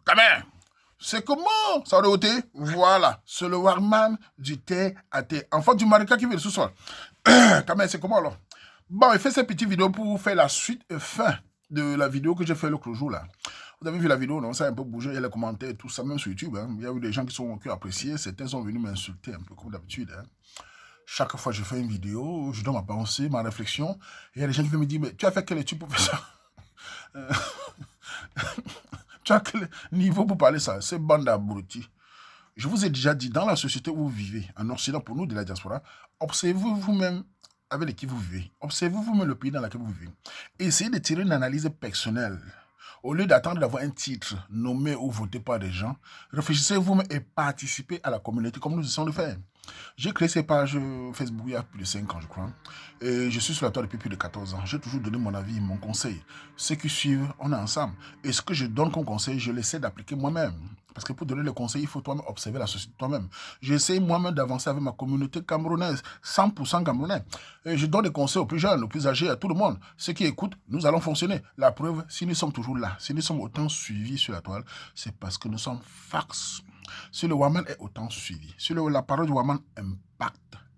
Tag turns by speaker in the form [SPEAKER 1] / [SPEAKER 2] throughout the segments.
[SPEAKER 1] Quand c'est comment ça aurait été? Voilà, c'est le Warman du thé à thé. Enfant du Marika qui vit le sous-sol. Quand c'est comment alors? Bon, il fait cette petite vidéo pour faire la suite et fin de la vidéo que j'ai fait l'autre jour là. Vous avez vu la vidéo, non? Ça a un peu bougé, il y a les commentaires et tout ça, même sur YouTube. Hein. Il y a eu des gens qui ont apprécié, certains sont venus m'insulter un peu comme d'habitude. Hein. Chaque fois que je fais une vidéo, je donne ma pensée, ma réflexion. Et il y a des gens qui viennent me dire, mais tu as fait quelle étude pour faire ça? Tu as quel niveau pour parler ça? C'est bande d'abrutis. Je vous ai déjà dit, dans la société où vous vivez, en Occident, pour nous de la diaspora, observez-vous vous-même avec qui vous vivez. Observez vous-même le pays dans lequel vous vivez. Essayez de tirer une analyse personnelle. Au lieu d'attendre d'avoir un titre nommé ou voté par des gens, réfléchissez vous-même et participez à la communauté comme nous essayons de faire. J'ai créé ces pages Facebook il y a plus de 5 ans, je crois. Et je suis sur la toile depuis plus de 14 ans. J'ai toujours donné mon avis, mon conseil. Ceux qui suivent, on est ensemble. Et ce que je donne comme conseil, je l'essaie d'appliquer moi-même. Parce que pour donner le conseil, il faut toi-même observer la société toi-même. J'essaie moi-même d'avancer avec ma communauté camerounaise, 100% camerounais. Et je donne des conseils aux plus jeunes, aux plus âgés, à tout le monde. Ceux qui écoutent, nous allons fonctionner. La preuve, si nous sommes toujours là, si nous sommes autant suivis sur la toile, c'est parce que nous sommes fax. Si le Waman est autant suivi, si la parole du Waman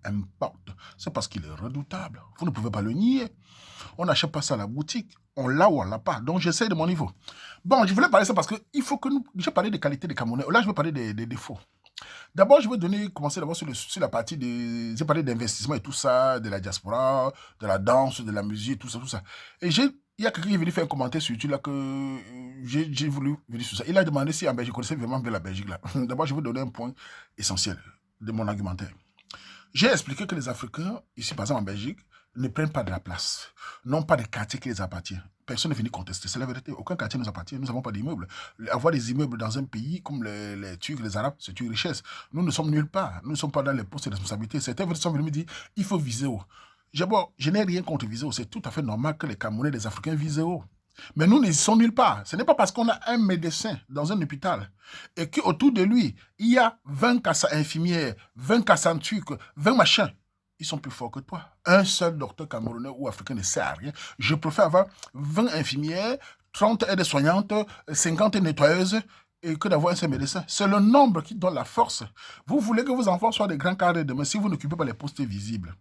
[SPEAKER 1] importe, c'est parce qu'il est redoutable. Vous ne pouvez pas le nier. On n'achète pas ça à la boutique. On l'a ou on l'a pas. Donc, j'essaie de mon niveau. Bon, je voulais parler de ça parce que il faut que nous... J'ai parlé des qualités des Camerounais. Là, je vais parler des défauts. D'abord, je vais commencer d'abord sur la partie des... J'ai parlé d'investissement et tout ça, de la diaspora, de la danse, de la musique, tout ça, tout ça. Et il y a quelqu'un qui est venu faire un commentaire sur YouTube là que j'ai voulu venir sur ça. Il a demandé si en Belgique, je connaissais vraiment bien la Belgique là. D'abord, je vais donner un point essentiel de mon argumentaire. J'ai expliqué que les Africains, ici par exemple en Belgique, ne prennent pas de la place, n'ont pas de quartier qui les appartient. Personne n'est venu contester, c'est la vérité. Aucun quartier nous appartient, nous n'avons pas d'immeubles. Avoir des immeubles dans un pays comme les Turcs, les Arabes, c'est une richesse. Nous ne sommes nulle part, nous ne sommes pas dans les postes de responsabilité. Certains sont venus me dire, il faut viser haut. Je n'ai rien contre viser haut, c'est tout à fait normal que les Camerounais, les Africains visent haut. Mais nous ne sommes nulle part. Ce n'est pas parce qu'on a un médecin dans un hôpital et qu'autour de lui, il y a 20 cassas infirmières, 20 cassas turcs, 20 machins. Ils sont plus forts que toi. Un seul docteur camerounais ou africain ne sert à rien. Je préfère avoir 20 infirmières, 30 aides-soignantes, 50 nettoyeuses et que d'avoir un seul médecin. C'est le nombre qui donne la force. Vous voulez que vos enfants soient des grands cadres demain si vous n'occupez pas les postes visibles.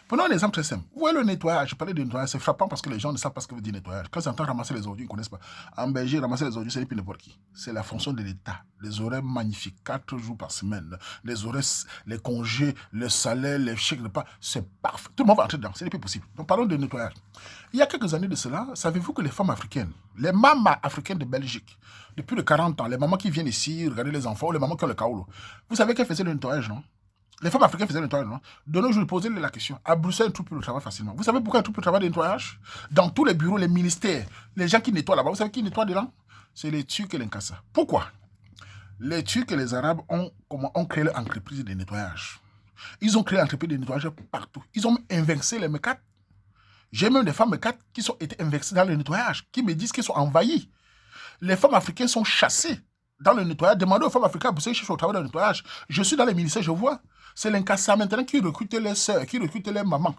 [SPEAKER 1] Prenons un exemple très simple. Où est le nettoyage? Je parlais de nettoyage, c'est frappant parce que les gens ne savent pas ce que veut dire nettoyage. Quand ils entendent ramasser les ordures, ils ne connaissent pas. En Belgique, ramasser les ordures, c'est plus n'importe qui. C'est la fonction de l'État. Les horaires magnifiques, 4 jours par semaine. Les horaires, les congés, le salaire, les chèques de pas, c'est parfait. Tout le monde va entrer dedans, c'est plus possible. Donc parlons de nettoyage. Il y a quelques années de cela, savez-vous que les femmes africaines, les mamas africaines de Belgique, depuis de 40 ans, les mamans qui viennent ici regarder les enfants, les mamans qui ont le kaolo, vous savez qu'elles faisaient le nettoyage, non? Les femmes africaines faisaient le nettoyage, non? De nos jours, je posais la question. À Bruxelles, un troupe le travail facilement. Vous savez pourquoi un troupe le travail de nettoyage? Dans tous les bureaux, les ministères, les gens qui nettoient là-bas, vous savez qui nettoie dedans? C'est les Turcs et les Nkassa. Pourquoi? Les Turcs et les Arabes ont créé l'entreprise de nettoyage. Ils ont créé l'entreprise de nettoyage partout. Ils ont inversé les mécates. J'ai même des femmes mécates qui ont été inversées dans le nettoyage, qui me disent qu'elles sont envahies. Les femmes africaines sont chassées dans le nettoyage. Demandez aux femmes africaines pour chercher au travail dans le nettoyage. Je suis dans les ministères, je vois. C'est l'Inkassa maintenant qui recrute les sœurs, qui recrute les mamans,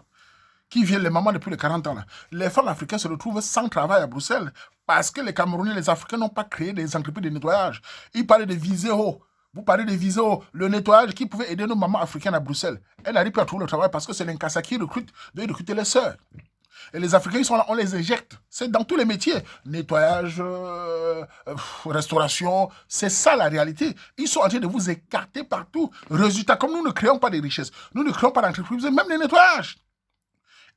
[SPEAKER 1] qui viennent les mamans depuis les 40 ans. Là. Les femmes africaines se retrouvent sans travail à Bruxelles parce que les Camerounais, les Africains n'ont pas créé des entreprises de nettoyage. Ils parlaient de Viséo. Vous parlez de Viséo, le nettoyage qui pouvait aider nos mamans africaines à Bruxelles. Elles n'arrivent pas à trouver le travail parce que c'est l'Inkassa qui recrute, de recruter les sœurs. Et les Africains, ils sont là, on les éjecte. C'est dans tous les métiers. Nettoyage, restauration, c'est ça la réalité. Ils sont en train de vous écarter partout. Résultat, comme nous ne créons pas de richesses, nous ne créons pas d'entreprises, même les nettoyages.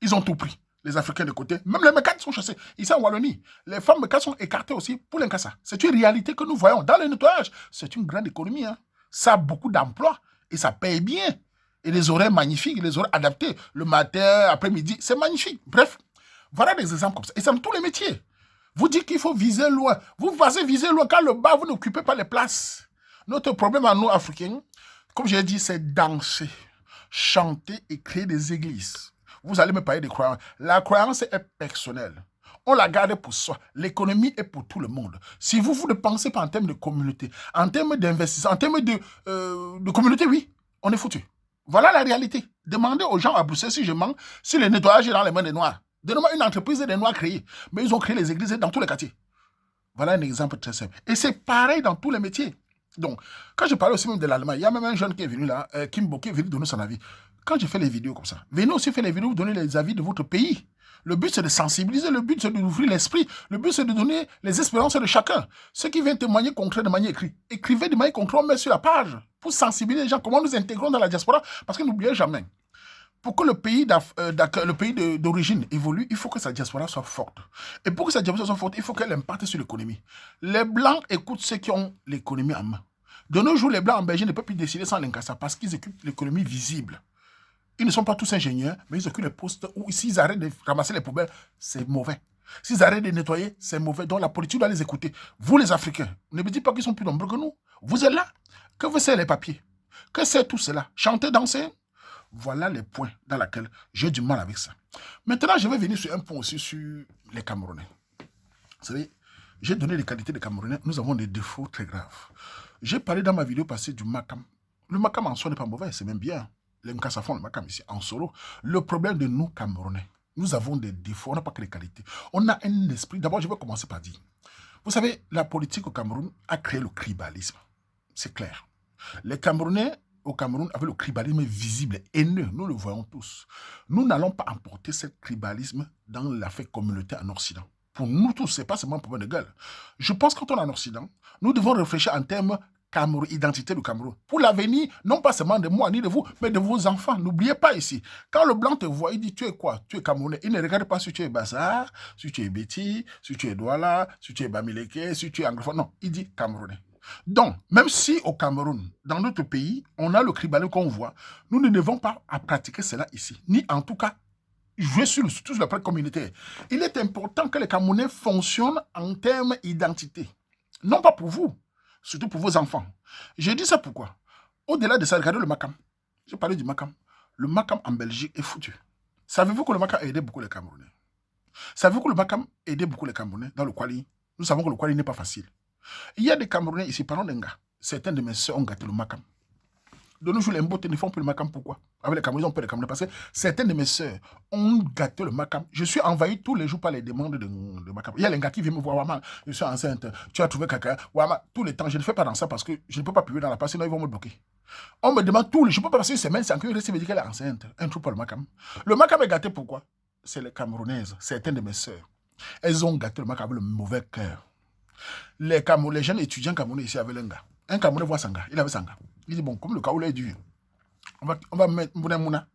[SPEAKER 1] Ils ont tout pris. Les Africains de côté, même les mécates sont chassés. Ici en Wallonie, les femmes mécates sont écartées aussi pour l'Inkassa. C'est une réalité que nous voyons. Dans le nettoyage, c'est une grande économie. Hein. Ça a beaucoup d'emplois et ça paye bien. Et les horaires magnifiques, les horaires adaptés, le matin, après-midi, c'est magnifique. Bref, voilà des exemples comme ça. Et c'est dans tous les métiers. Vous dites qu'il faut viser loin. Vous passez viser loin quand le bas, vous n'occupez pas les places. Notre problème à nous, Africains, comme j'ai dit, c'est danser, chanter et créer des églises. Vous allez me parler de croyance. La croyance est personnelle. On la garde pour soi. L'économie est pour tout le monde. Si vous ne pensez pas en termes de communauté, en termes d'investissement, en termes de communauté, oui, on est foutu. Voilà la réalité. Demandez aux gens à Bruxelles si je mens, si le nettoyage est dans les mains des Noirs. Donnez-moi une entreprise des Noirs créée. Mais ils ont créé les églises dans tous les quartiers. Voilà un exemple très simple. Et c'est pareil dans tous les métiers. Donc, quand je parlais aussi même de l'Allemagne, il y a même un jeune qui est venu là, Kimbo, qui est venu donner son avis. Quand je fais les vidéos comme ça, venez aussi faire les vidéos, vous donner les avis de votre pays. Le but, c'est de sensibiliser, le but, c'est d'ouvrir l'esprit, le but, c'est de donner les espérances de chacun. Ceux qui viennent témoigner concret de manière écrite, écrivez de manière concrète, on met sur la page pour sensibiliser les gens, comment nous intégrons dans la diaspora, parce que n'oubliez jamais, pour que le pays d'origine évolue, il faut que sa diaspora soit forte. Et pour que sa diaspora soit forte, il faut qu'elle impacte sur l'économie. Les Blancs écoutent ceux qui ont l'économie en main. De nos jours, les Blancs en Belgique ne peuvent plus décider sans l'Incasa parce qu'ils occupent l'économie visible. Ils ne sont pas tous ingénieurs, mais ils occupent les postes où s'ils arrêtent de ramasser les poubelles, c'est mauvais. S'ils arrêtent de nettoyer, c'est mauvais. Donc la politique doit les écouter. Vous les Africains, ne me dites pas qu'ils sont plus nombreux que nous. Vous êtes là. Que vous savez les papiers? Que c'est tout cela? Chanter, danser? Voilà les points dans lesquels j'ai du mal avec ça. Maintenant, je vais venir sur un point aussi sur les Camerounais. Vous savez, j'ai donné les qualités des Camerounais. Nous avons des défauts très graves. J'ai parlé dans ma vidéo passée du Makam. Le Makam en soi n'est pas mauvais, c'est même bien. Les Nkassa font le Makam ici, en solo. Le problème de nous, Camerounais, nous avons des défauts, on n'a pas que les qualités. On a un esprit. D'abord, je vais commencer par dire. Vous savez, la politique au Cameroun a créé le tribalisme. C'est clair. Les Camerounais au Cameroun avaient le tribalisme visible, haineux. Nous le voyons tous. Nous n'allons pas emporter ce tribalisme dans l'affaire communautaire en Occident. Pour nous tous, ce n'est pas seulement un problème de gueule. Je pense que quand on est en Occident, nous devons réfléchir en termes Cameroun, identité du Cameroun. Pour l'avenir, non pas seulement de moi ni de vous, mais de vos enfants. N'oubliez pas ici. Quand le blanc te voit, il dit tu es quoi? Tu es Camerounais. Il ne regarde pas si tu es Bassar, si tu es Betty, si tu es Douala, si tu es Bamileke, si tu es anglophone. Non, il dit Camerounais. Donc, même si au Cameroun, dans notre pays, on a le tribalisme qu'on voit, nous ne devons pas pratiquer cela ici. Ni en tout cas jouer sur le plan communautaire. Il est important que les Camerounais fonctionnent en termes d'identité. Non pas pour vous, surtout pour vos enfants. Je dis ça pourquoi? Au-delà de ça, regardez le Makam. J'ai parlé du Makam. Le Makam en Belgique est foutu. Savez-vous que le Makam a aidé beaucoup les Camerounais? Savez-vous que le Makam a aidé beaucoup les Camerounais dans le Kwali? Nous savons que le Kwali n'est pas facile. Il y a des Camerounais ici, parlons d'un gars. Certains de mes soeurs ont gâté le Makam. De nos jours, les Mbote ne font plus le Makam. Pourquoi? Avec les Camerounais, on peut les Camerounais parce que certaines de mes soeurs ont gâté le Makam. Je suis envahi tous les jours par les demandes de Makam. Il y a les gars qui viennent me voir, Wama, je suis enceinte, tu as trouvé quelqu'un, Wama, tous les temps. Je ne fais pas dans ça parce que je ne peux pas publier dans la presse, sinon ils vont me bloquer. On me demande tous les jours, je ne peux pas passer une semaine sans que je me dise qu'elle est enceinte. Un trou pour le Makam. Le Makam est gâté pourquoi? C'est les Camerounaises, certaines de mes soeurs. Elles ont gâté le Makam avec le mauvais cœur. Les jeunes étudiants camerounais ici avaient un gars. Un Camerounais voit Sanga, il avait Sanga. Il dit bon, comme le Kaoula est dur, on va mettre Mouna.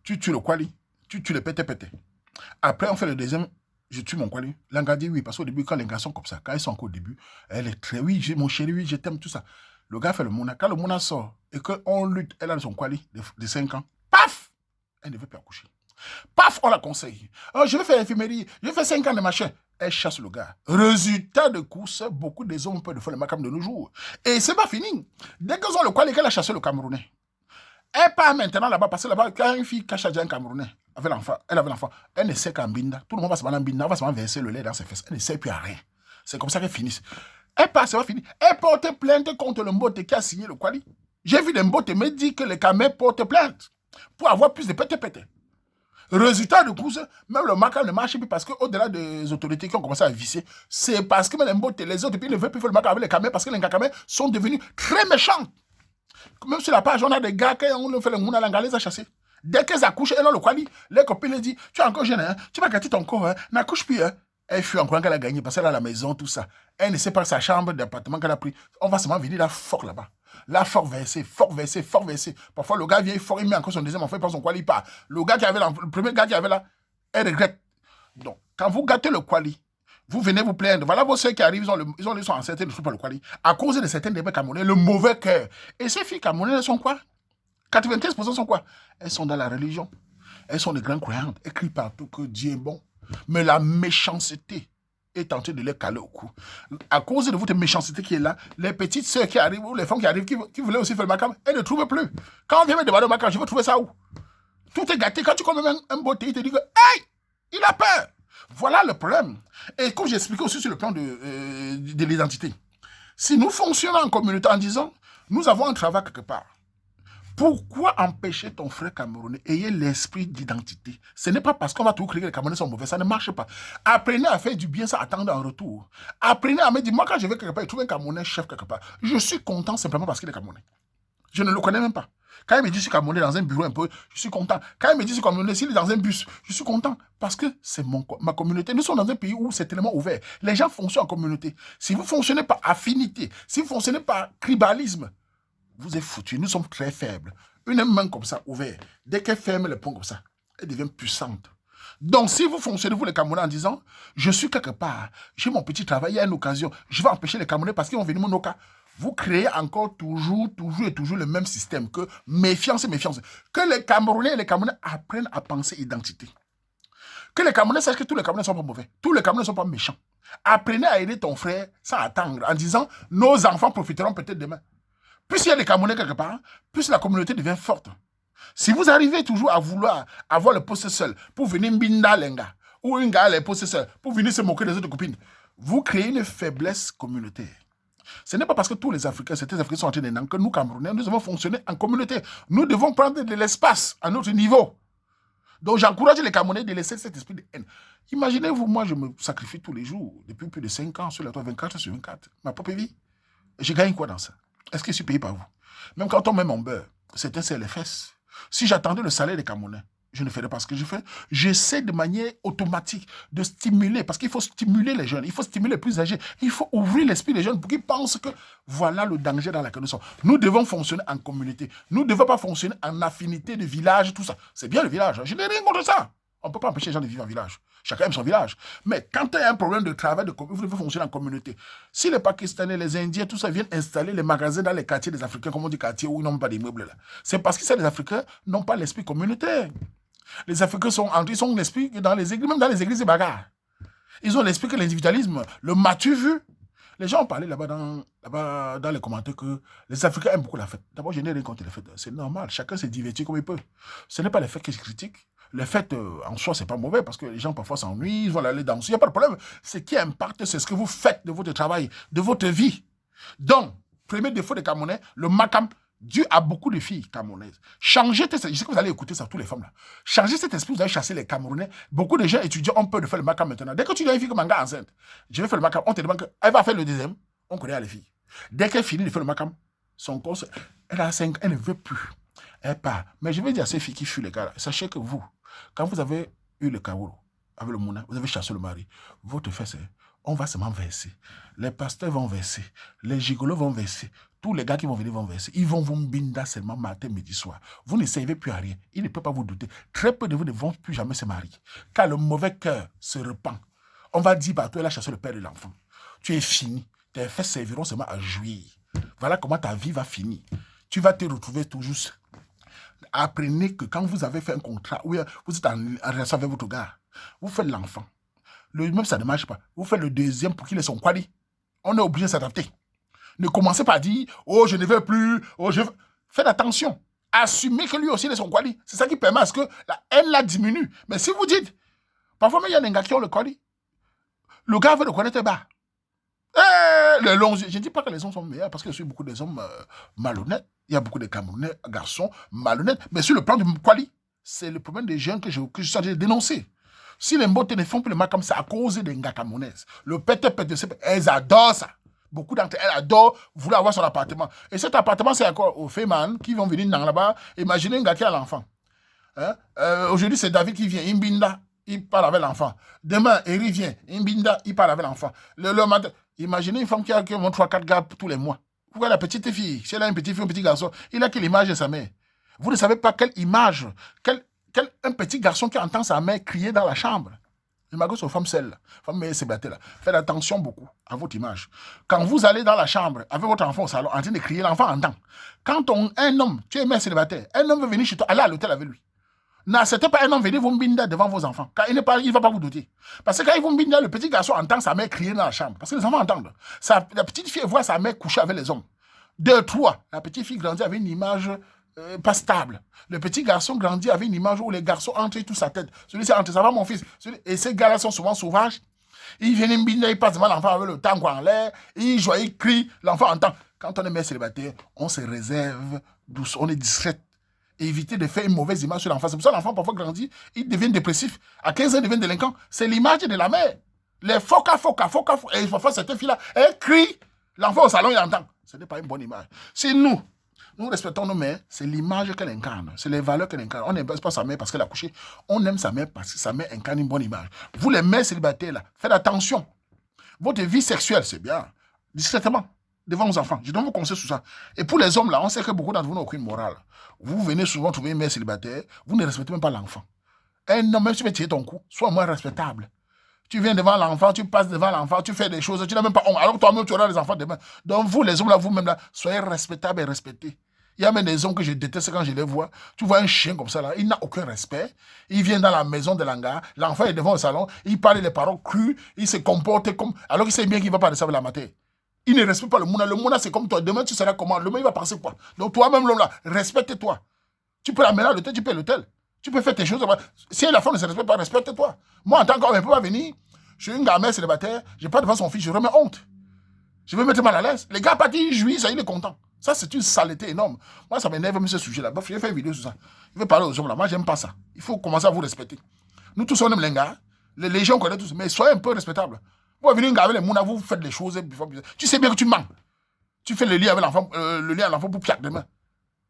[SPEAKER 1] Tu tues le Kwali, tu tues le pété. Après, on fait le deuxième, je tue mon Kwali. L'anga dit oui, parce qu'au début, quand les gars sont comme ça, quand ils sont encore au début, elle est très, oui, mon chéri, oui, je t'aime, tout ça. Le gars fait le Mouna. Quand le Mouna sort et qu'on lutte, elle a son Kwali de 5 ans, paf, elle ne veut plus accoucher. Paf, on la conseille. Oh, je vais faire l'infirmerie, je vais faire 5 ans de machin. Elle chasse le gars. Résultat de course, beaucoup des hommes peuvent faire le Makam de nos jours. Et c'est pas fini. Dès qu'ils ont le Kwali, elle a chassé le Camerounais. Elle part maintenant là-bas, parce que là-bas, quand une fille cache un Camerounais, elle avait l'enfant, elle ne sait qu'en binda. Tout le monde va se mettre en binda, on va se mettre verser le lait dans ses fesses. Elle ne sait plus à rien. C'est comme ça qu'elle finit. Elle part, c'est pas fini. Elle porte plainte contre le Mbote qui a signé le Kwali. J'ai vu le Mbote me dire que les Camerounais portent plainte pour avoir plus de pété. Résultat de course, même le Makam ne marche plus parce qu'au-delà des autorités qui ont commencé à visser, c'est parce que les autres pays ne veulent plus faire le Makam avec les Camerounais parce que les Camerounais sont devenus très méchants. Même sur la page, on a des gars qui ont fait le Mouna Langa, les a chassés. Dès qu'elles accouchent, elles ont le Kwali. Les copines les disent, tu es encore jeune, hein? Tu vas gâter ton corps, hein? N'accouche plus. Hein? Elle fuit encore qu'elle a gagné parce qu'elle a la maison, tout ça. Elle ne sait pas sa chambre d'appartement qu'elle a pris. On va seulement venir là fort là-bas. Là, fort versé. Parfois, le gars vient fort, il met encore son deuxième enfant, il prend son Kwali, il part. Le premier gars qui avait là, elle regrette. Donc, quand vous gâtez le Kwali, vous venez vous plaindre. Voilà vos soeurs qui arrivent, ils sont enceintes, ils ne font pas le Kwali. À cause de certains débats camerounais, le mauvais cœur. Et ces filles camerounaises, elles sont quoi? 95% sont quoi? Elles sont dans la religion. Elles sont des grandes croyantes. Elles crient partout que Dieu est bon. Mais la méchanceté est en train de les caler au cou. À cause de votre méchanceté qui est là, les petites sœurs qui arrivent, ou les femmes qui arrivent, qui voulaient aussi faire le Makam, elles ne trouvent plus. Quand on vient me demander le Makam, je veux trouver ça où? Tout est gâté. Quand tu connais un beauté, il te dit que, hey, il a peur. Voilà le problème. Et comme j'expliquais aussi sur le plan de l'identité, si nous fonctionnons en communauté en disant, nous avons un travail quelque part, Pourquoi empêcher ton frère camerounais ayez l'esprit d'identité? Ce n'est pas parce qu'on va tout créer que les Camerounais sont mauvais, ça ne marche pas. Apprenez à faire du bien sans attendre en retour. Apprenez à me dire, moi quand je vais quelque part et trouve un Camerounais chef quelque part, je suis content simplement parce qu'il est Camerounais. Je ne le connais même pas. Quand il me dit je suis Camerounais dans un bureau un peu, je suis content. Quand il me dit je suis Camerounais, s'il est dans un bus, je suis content. Parce que c'est ma communauté. Nous sommes dans un pays où c'est tellement ouvert. Les gens fonctionnent en communauté. Si vous fonctionnez par affinité, si vous fonctionnez par tribalisme, vous êtes foutus. Nous sommes très faibles. Une main comme ça, ouverte, dès qu'elle ferme les poings comme ça, elle devient puissante. Donc, si vous fonctionnez, vous les Camerounais, en disant, je suis quelque part, j'ai mon petit travail, il y a une occasion, je vais empêcher les Camerounais parce qu'ils vont venir mon cas. Vous créez encore toujours le même système que méfiance. Que les Camerounais et les Camerounais apprennent à penser identité. Que les Camerounais sachent que tous les Camerounais ne sont pas mauvais. Tous les Camerounais ne sont pas méchants. Apprenez à aider ton frère sans attendre, en disant, nos enfants profiteront peut-être demain. Plus il y a des Camerounais quelque part, plus la communauté devient forte. Si vous arrivez toujours à vouloir avoir le poste seul pour venir mbinda lenga, ou un gars les postes seul pour venir se moquer des autres copines, vous créez une faiblesse communautaire. Ce n'est pas parce que tous les Africains, certains Africains sont en train de que nous, Camerounais, nous devons fonctionner en communauté. Nous devons prendre de l'espace à notre niveau. Donc j'encourage les Camerounais de laisser cet esprit de haine. Imaginez-vous, moi je me sacrifie tous les jours, depuis plus de 5 ans, sur la 24 sur 24, ma propre vie. Je gagne quoi dans ça? Est-ce que je suis payé par vous? Même quand on met mon beurre, c'est un CLFS. Si j'attendais le salaire des Camerounais, je ne ferais pas ce que je fais. J'essaie de manière automatique de stimuler, parce qu'il faut stimuler les jeunes, il faut stimuler les plus âgés, il faut ouvrir l'esprit des jeunes pour qu'ils pensent que voilà le danger dans lequel nous sommes. Nous devons fonctionner en communauté. Nous ne devons pas fonctionner en affinité de village, tout ça. C'est bien le village, je n'ai rien contre ça. On ne peut pas empêcher les gens de vivre en village. Chacun aime son village. Mais quand il y a un problème de travail, vous devez fonctionner en communauté. Si les Pakistanais, les Indiens, tout ça viennent installer les magasins dans les quartiers des Africains, comme on dit quartiers où ils n'ont pas d'immeubles, c'est parce que les Africains n'ont pas l'esprit communautaire. Les Africains ils ont l'esprit que dans les églises, même dans les églises, c'est bagarre. Ils ont l'esprit que l'individualisme, le m'as-tu vu? Les gens ont parlé là-bas dans les commentaires que les Africains aiment beaucoup la fête. D'abord, je n'ai rien contre les fêtes. C'est normal. Chacun se divertit comme il peut. Ce n'est pas les fêtes que je critique. Les fêtes, en soi, c'est pas mauvais parce que les gens parfois s'ennuient, ils vont aller danser. Il n'y a pas de problème. Ce qui impacte, c'est ce que vous faites de votre travail, de votre vie. Donc, premier défaut des Camerounais, le makam, dû à beaucoup de filles camerounaises. Changez, je sais que vous allez écouter ça, tous les femmes là. Changez cet esprit, vous allez chasser les Camerounais. Beaucoup de gens étudiants ont peur de faire le makam maintenant. Dès que tu dis à une fille comme un gars enceinte, je vais faire le makam, on te demande qu'elle va faire le deuxième, on connaît les filles. Dès qu'elle finit de faire le makam, son corps, elle a 5, elle ne veut plus. Elle part. Mais je vais dire à ces filles qui fuient les gars là, sachez que vous, quand vous avez eu le kaouro, avec le mouna, vous avez chassé le mari, votre fesse, on va seulement verser. Les pasteurs vont verser. Les gigolos vont verser. Tous les gars qui vont venir vont verser. Ils vont vous mbinda seulement matin, midi, soir. Vous ne servez plus à rien. Ils ne peuvent pas vous douter. Très peu de vous ne vont plus jamais se marier. Car le mauvais cœur se repent. On va dire, bah, toi, elle a chassé le père de l'enfant. Tu es fini. Tes fesses serviront seulement à jouir. Voilà comment ta vie va finir. Tu vas te retrouver toujours. Apprenez que quand vous avez fait un contrat, oui, vous êtes en relation avec votre gars, vous faites l'enfant. Même ça ne marche pas. Vous faites le deuxième pour qu'il ait son quali. On est obligé de s'adapter. Ne commencez pas à dire, oh, je ne veux plus, oh, je veux. Faites attention. Assumez que lui aussi, il est son quali. C'est ça qui permet à ce que la haine la diminue. Mais si vous dites, parfois même il y a des gars qui ont le quali. Le gars veut le connaître bas. Les longs, je ne dis pas que les hommes sont meilleurs parce qu'il y a beaucoup des hommes malhonnêtes. Il y a beaucoup de Camerounais, garçons malhonnêtes. Mais sur le plan du quali, c'est le problème des jeunes que je suis en train de dénoncer. Si les mbotes ne font plus le mal comme ça à cause des gars camerounaises, le pète, elles adorent ça. Beaucoup d'entre elles adorent vouloir avoir son appartement. Et cet appartement, c'est encore aux femmes qui vont venir dans là-bas. Imaginez un gars qui a l'enfant. Hein? Aujourd'hui, c'est David qui vient, Imbinda, il parle avec l'enfant. Demain, Eri vient, Imbinda, il parle avec l'enfant. Le matin, imaginez une femme qui a 3-4 gars tous les mois. Pourquoi la petite fille, si elle a une petite fille, un petit garçon, il a quelle image de sa mère? Vous ne savez pas quelle image, un petit garçon qui entend sa mère crier dans la chambre. Je m'adresse aux femmes celles, femmes célibataires là. Faites attention beaucoup à votre image. Quand vous allez dans la chambre avec votre enfant au salon en train de crier, l'enfant entend. Quand un homme, tu es mère célibataire, un homme veut venir chez toi, allez à l'hôtel avec lui. N'acceptez pas un homme venir vous mbinda devant vos enfants. Car il ne va pas vous douter. Parce que quand il vous mbinda, le petit garçon entend sa mère crier dans la chambre. Parce que les enfants entendent. La petite fille voit sa mère coucher avec les hommes. 2, 3. La petite fille grandit avec une image pas stable. Le petit garçon grandit avec une image où les garçons entrent toute sa tête. Celui-ci entre, ça va mon fils. Et ces gars-là sont souvent sauvages. Ils viennent mbinda, ils passent devant l'enfant avec le tango en l'air. Ils jouent, ils crient, l'enfant entend. Quand on est mère célibataire, on se réserve douce, on est discrète. Éviter de faire une mauvaise image sur l'enfant. C'est pour ça que l'enfant parfois grandit, il devient dépressif. À 15 ans, il devient délinquant. C'est l'image de la mère. Les foca. Et parfois, cette fille-là, elle crie. L'enfant au salon, il entend. Ce n'est pas une bonne image. Si nous respectons nos mères, c'est l'image qu'elle incarne. C'est les valeurs qu'elle incarne. On n'aime pas sa mère parce qu'elle a couché. On aime sa mère parce que sa mère incarne une bonne image. Vous, les mères célibataires, là, faites attention. Votre vie sexuelle, c'est bien. Discrètement, devant nos enfants. Je dois vous conseiller sur ça. Et pour les hommes, là, on sait que beaucoup d'entre vous n'ont aucune morale. Vous venez souvent trouver une mère célibataire, vous ne respectez même pas l'enfant. Un homme, même si tu veux tirer ton coup, sois moins respectable. Tu viens devant l'enfant, tu passes devant l'enfant, tu fais des choses, tu n'as même pas honte. Alors que toi-même, tu auras les enfants demain. Donc vous, les hommes, là, vous-même, là, soyez respectables et respectés. Il y a même des hommes que je déteste quand je les vois. Tu vois un chien comme ça, là, il n'a aucun respect. Il vient dans la maison de l'hangar, l'enfant est devant le salon, il parle les paroles crues, il se comporte comme... Alors qu'il sait bien qu'il ne va pas de ça avec la matière. Il ne respecte pas le monde. Le monde, c'est comme toi. Demain, tu seras comment? Le monde, il va penser quoi? Donc, toi-même, l'homme là, respecte-toi. Tu peux l'amener à l'hôtel, tu peux l'hôtel. Tu peux faire tes choses. Si la femme ne se respecte pas, respecte-toi. Moi, en tant qu'homme, je ne peux pas venir. Je suis une gamine célibataire, je n'ai pas devant son fils, je remets honte. Je vais mettre mal à l'aise. Les gars partent, ils jouissent, il est content. Ça, c'est une saleté énorme. Moi, ça m'énerve même ce sujet-là. Je vais faire une vidéo sur ça. Je vais parler aux hommes là. Moi, j'aime pas ça. Il faut commencer à vous respecter. Nous tous, on aime les gars. Les gens connaissent tous. Mais soyez un peu respectables. Vous venez avec les mouna, vous faites les choses. Tu sais bien que tu mens. Tu fais le lit avec l'enfant, pour piac demain.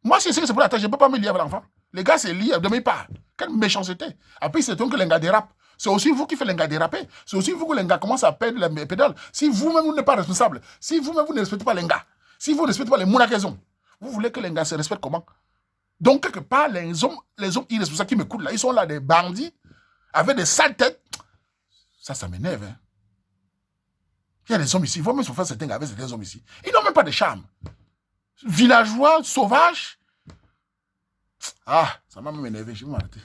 [SPEAKER 1] Moi, si c'est pour la tâche, je ne peux pas me lier avec l'enfant. Les gars, c'est lié, demain, pas. Quelle méchanceté. Après, c'est donc que les gars dérapent. C'est aussi vous qui faites les gars déraper. C'est aussi vous que les gars commencent à perdre les pédales. Si vous-même, vous n'êtes pas responsable, si vous-même, vous ne respectez pas les gars, si vous ne respectez pas les mouna qu'ils ont, vous voulez que les gars se respectent comment? Donc, quelque part, les hommes irresponsables qui m'écoutent là, ils sont là des bandits, avec des sales têtes. Ça m'énerve, hein. Il y a des hommes ici, il faut même se faire certains gars avec certains hommes ici. Ils n'ont même pas de charme. Villageois, sauvages. Ah, ça m'a même énervé, je vais m'arrêter.